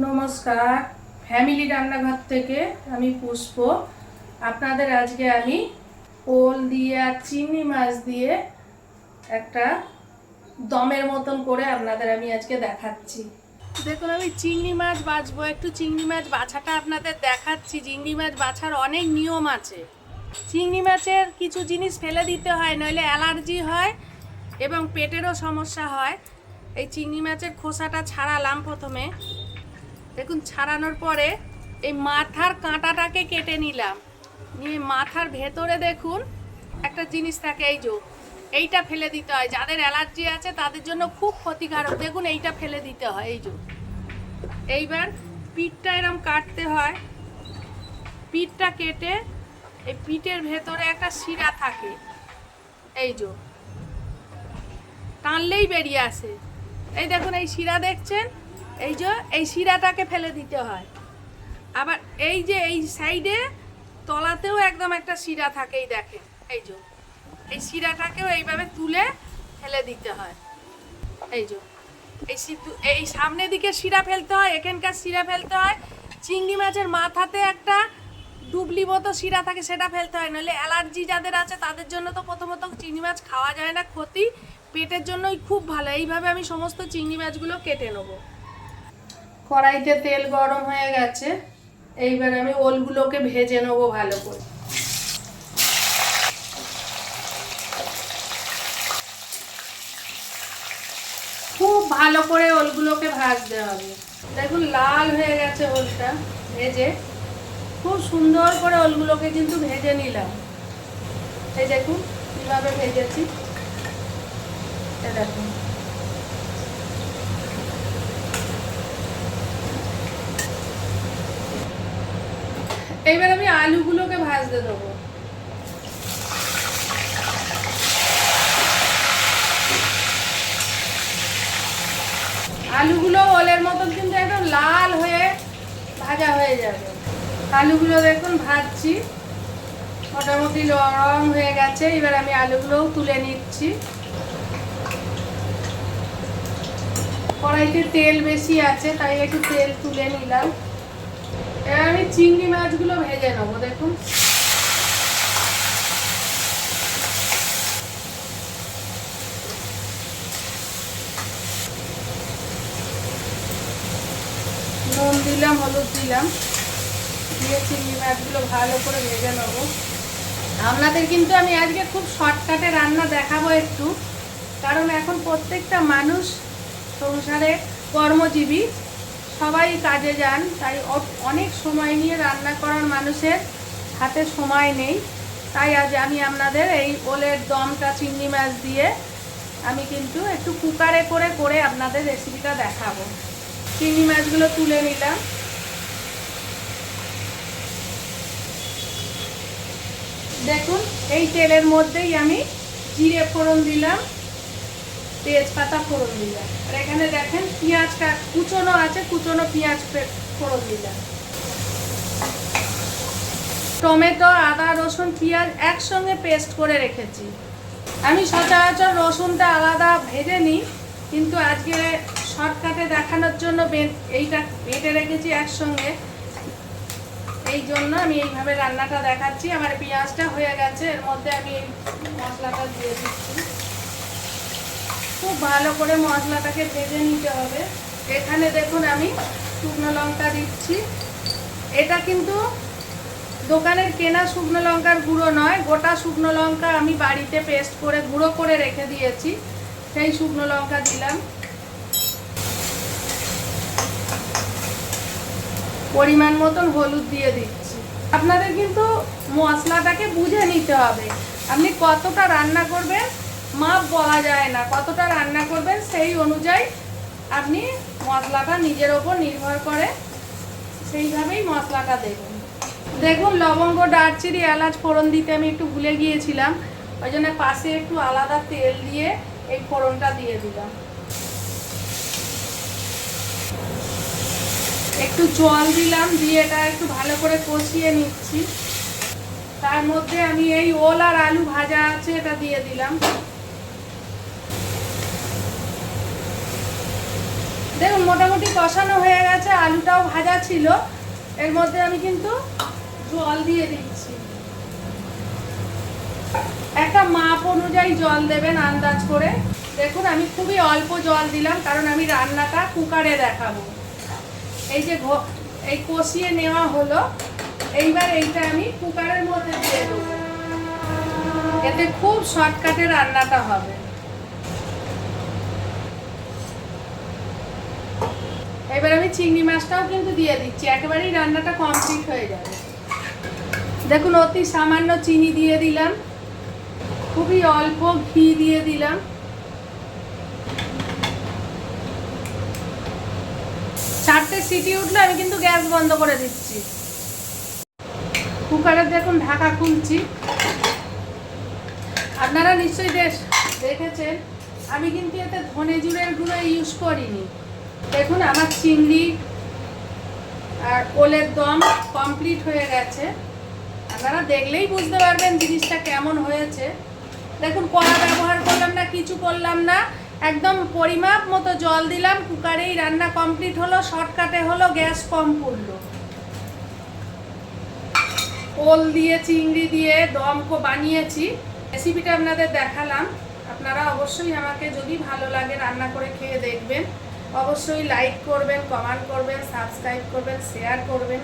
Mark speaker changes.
Speaker 1: নমস্কার, ফ্যামিলি রান্নাঘর থেকে আমি পুষ্প। আপনাদের আজকে আমি ওল দিয়ে আর চিংড়ি মাছ দিয়ে একটা দমের মতন করে আপনাদের আমি আজকে দেখাচ্ছি। দেখুন, আমি চিংড়ি মাছ বাছবো। একটু চিংড়ি মাছ বাছাটা আপনাদের দেখাচ্ছি। চিংড়ি মাছ বাছার অনেক নিয়ম আছে। চিংড়ি মাছের কিছু জিনিস ফেলে দিতে হয়, নইলে অ্যালার্জি হয় এবং পেটেরও সমস্যা হয়। এই চিংড়ি মাছের খোসাটা ছাড়ালাম প্রথমে। দেখুন, ছাড়ানোর পরে এই মাথার কাঁটাটাকে কেটে নিলাম। নিয়ে মাথার ভেতরে দেখুন একটা জিনিস থাকে, এইটা ফেলে দিতে হয়। যাদের অ্যালার্জি আছে তাদের জন্য খুব ক্ষতিকারক। দেখুন, এইটা ফেলে দিতে হয়। এইবার পিঠটা এরম কাটতে হয়। পিঠটা কেটে এই পিঠের ভেতরে একটা শিরা থাকে, টানলেই বেরিয়ে আসে। এই দেখুন, এই শিরা দেখছেন, এই শিরাটাকে ফেলে দিতে হয়। আবার এই সাইডে তলাতেও একদম একটা শিরা থাকে, দেখেন, এই শিরাটাকেও এইভাবে তুলে ফেলে দিতে হয়। এই সামনের দিকে শিরা ফেলতে হয়, এখানকার শিরা ফেলতে হয়। চিংড়ি মাছের মাথাতে একটা ডুবলি মতো শিরা থাকে, সেটা ফেলতে হয়। নইলে অ্যালার্জি যাদের আছে তাদের জন্য তো প্রথমত চিংড়ি মাছ খাওয়া যায় না, ক্ষতি। পেটের জন্যই খুব ভালো। এইভাবে আমি সমস্ত চিংড়ি মাছগুলো কেটে নেব। কড়াইতে তেল গরম হয়ে গেছে। এইবার আমি ওলগুলোকে ভেজে নেব ভালো করে। খুব ভালো করে ওলগুলোকে ভাজতে হবে। দেখুন, লাল হয়ে গেছে ওলটা ভেজে। খুব সুন্দর করে ওলগুলোকে কিন্তু ভেজে নিলাম। এই দেখুন কিভাবে ভেজেছি। দেখুন, এইবার আমি আলুগুলোকে ভাজতে দেবো। আলুগুলো ওলের মতন কিন্তু একদম লাল হয়ে ভাজা হয়ে যাবে। আলুগুলো দেখুন ভাজছি, মোটামুটি রং হয়ে গেছে। এবার আমি আলুগুলোও তুলে নিচ্ছি। কড়াইতে তেল বেশি আছে, তাই একটু তেল তুলে নিলাম। এবার আমি চিংড়ি মাছগুলো ভেজে নেবো। দেখুন, নুন দিলাম, হলুদ দিলাম, দিয়ে চিংড়ি মাছগুলো ভালো করে ভেজে নেবো। আপনাদের কিন্তু আমি আজকে খুব শর্টকাটে রান্না দেখাবো একটু, কারণ এখন প্রত্যেকটা মানুষ সংসারে কর্মজীবী, সবাই কাজে যান, তাই অনেক সময় নিয়ে রান্না করার মানুষের হাতে সময় নেই। তাই আজ আমি আপনাদের এই ওলের দমটা চিংড়ি মাছ দিয়ে আমি কিন্তু একটু কুকারে করে করে আপনাদের রেসিপিটা দেখাবো। চিংড়ি মাছগুলো তুলে নিলাম। দেখুন, এই তেলের মধ্যেই আমি জিরে ফোড়ন দিলাম, তেজপাতা ফোড়ন দিলাম, আর এখানে দেখেন পেঁয়াজটা কুচনো আছে, কুচনো পেঁয়াজ ফোড়ন দিলাম। টমেটো, আদা, রসুন, পেঁয়াজ একসঙ্গে পেস্ট করে রেখেছি। আমি সচরাচর রসুনটা আলাদা ভেজে নিই, কিন্তু আজকে শর্টকাটে দেখানোর জন্য এইটা বেটে রেখেছি একসঙ্গে। এই জন্য আমি এইভাবে রান্নাটা দেখাচ্ছি। আমার পেঁয়াজটা হয়ে গেছে, এর মধ্যে আমি এই মশলাটা দিয়ে দিচ্ছি। খুব ভালো করে মশলাটাকে ভেজে নিতে হবে। এখানে দেখুন আমি শুকনো লঙ্কা দিচ্ছি। এটা কিন্তু দোকানের কেনা শুকনো লঙ্কার গুঁড়ো নয়, গোটা শুকনো লঙ্কা আমি বাড়িতে পেস্ট করে গুঁড়ো করে রেখে দিয়েছি, সেই শুকনো লঙ্কা দিলাম। পরিমাণ মতন হলুদ দিয়ে দিচ্ছি। আপনাদের কিন্তু মশলাটাকে বুঝে নিতে হবে। আপনি কতটা রান্না করবেন মাপ বলা যায় না, কতটা রান্না করবেন সেই অনুযায়ী আপনি মশলাটা নিজের ওপর নির্ভর করে সেইভাবেই মশলাটা দেবেন। দেখুন, লবঙ্গ, দারচিনি, এলাচ ফোড়ন দিতে আমি একটু ভুলে গিয়েছিলাম, ওই জন্য পাশে একটু আলাদা তেল দিয়ে এই ফোড়নটা দিয়ে দিলাম। একটু জল দিলাম, দিয়ে এটা একটু ভালো করে কষিয়ে নিচ্ছি। তার মধ্যে আমি এই ওল আর আলু ভাজা আছে এটা দিয়ে দিলাম। দেখুন মোটামুটি কষানো হয়ে গেছে, আলুটাও ভাজা ছিল। এর মধ্যে আমি কিন্তু জল দিয়ে দিচ্ছি। একটা মাপ অনুযায়ী জল দেবেন আন্দাজ করে। দেখুন আমি খুবই অল্প জল দিলাম, কারণ আমি রান্নাটা কুকারে দেখাবো। এই যে এই কষিয়ে নেওয়া হলো, এইবার এইটা আমি কুকারের মধ্যে দিয়ে দেবো। এতে খুব শর্টকাটে রান্নাটা হবে। এবার আমি চিংড়ি মাছটাও কিন্তু দিয়ে দিচ্ছি, একেবারেই রান্নাটা কমপ্লিট হয়ে যাবে। দেখুন অতি সামান্য চিনি দিয়ে দিলাম, খুবই অল্প ঘি দিয়ে দিলাম। 4টে সিটি উঠলে আমি কিন্তু গ্যাস বন্ধ করে দিচ্ছি। কুকারের দেখুন ঢাকা খুলছি। আপনারা নিশ্চয়ই দেখেছেন আমি কিন্তু এতে ধনে জিরের গুঁড়ো ইউজ করিনি। দেখুন আমার চিংড়ি আর ওলের দম কমপ্লিট হয়ে গেছে। আপনারা দেখলেই বুঝতে পারবেন জিনিসটা কেমন হয়েছে। দেখুন কড়া ব্যবহার করলাম না, কিছু করলাম না, একদম পরিমাপ মতো জল দিলাম, কুকারেই রান্না কমপ্লিট হলো, শর্টকাটে হলো, গ্যাস কম পড়লো। ওল দিয়ে চিংড়ি দিয়ে দম বানিয়েছি। রেসিপিটা আপনাদের দেখালাম। আপনারা অবশ্যই আমাকে যদি ভালো লাগে রান্না করে খেয়ে দেখবেন। অবশ্যই লাইক করবেন, কমেন্ট করবেন, সাবস্ক্রাইব করবেন, শেয়ার করবেন।